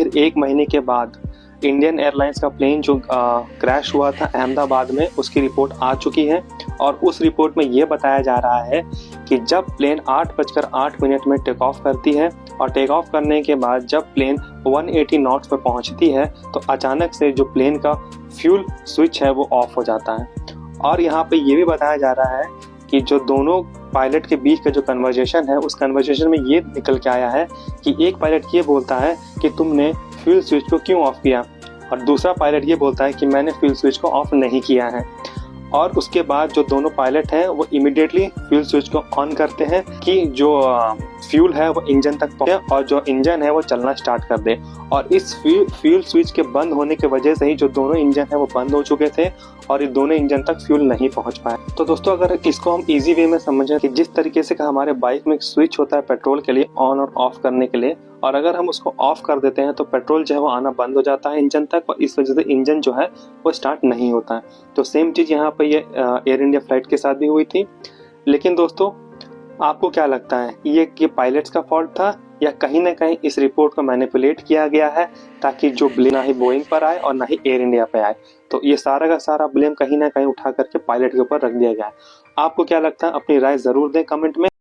आखिर 1 महीने के बाद इंडियन एयरलाइंस का प्लेन जो क्रैश हुआ था अहमदाबाद में, उसकी रिपोर्ट आ चुकी है। और उस रिपोर्ट में ये बताया जा रहा है कि जब प्लेन 8:08 में टेक ऑफ करती है और टेक ऑफ करने के बाद जब प्लेन 180 नॉट्स पर पहुंचती है तो अचानक से जो प्लेन का फ्यूल स्विच है वो ऑफ हो जाता है। और यहाँ पे ये भी बताया जा रहा है कि जो दोनों पायलट के बीच का जो कन्वर्सेशन है, उस कन्वर्सेशन में ये निकल के आया है कि एक पायलट ये बोलता है कि तुमने फ्यूल स्विच को क्यों ऑफ किया, और दूसरा पायलट ये बोलता है कि मैंने फ्यूल स्विच को ऑफ नहीं किया है। और उसके बाद जो दोनों पायलट हैं वो इमीडिएटली फ्यूल स्विच को ऑन करते हैं कि जो फ्यूल है वो इंजन तक पहुंचे और जो इंजन है वो चलना स्टार्ट कर दे। और इस फ्यूल स्विच के बंद होने की वजह से ही जो दोनों इंजन है वो बंद हो चुके थे और ये दोनों इंजन तक फ्यूल नहीं पहुंच पाए। तो दोस्तों, अगर इसको हम इजी वे में समझें कि जिस तरीके से हमारे बाइक में एक स्विच होता है पेट्रोल के लिए ऑन और ऑफ करने के लिए, और अगर हम उसको ऑफ कर देते हैं तो पेट्रोल जो है वो आना बंद हो जाता है इंजन तक और इस वजह से इंजन जो है वो स्टार्ट नहीं होता है। तो सेम चीज़ यहाँ पर ये एयर इंडिया फ्लाइट के साथ भी हुई थी। लेकिन दोस्तों, आपको क्या लगता है, ये पायलट्स का फॉल्ट था या कहीं ना कहीं इस रिपोर्ट को मैनिपुलेट किया गया है ताकि जो ब्लेम ना ही बोइंग पर आए और ना ही एयर इंडिया पे आए? तो ये सारा का सारा ब्लेम कहीं ना कहीं उठा करके पायलट के ऊपर रख दिया गया है। आपको क्या लगता है? अपनी राय जरूर दें कमेंट में।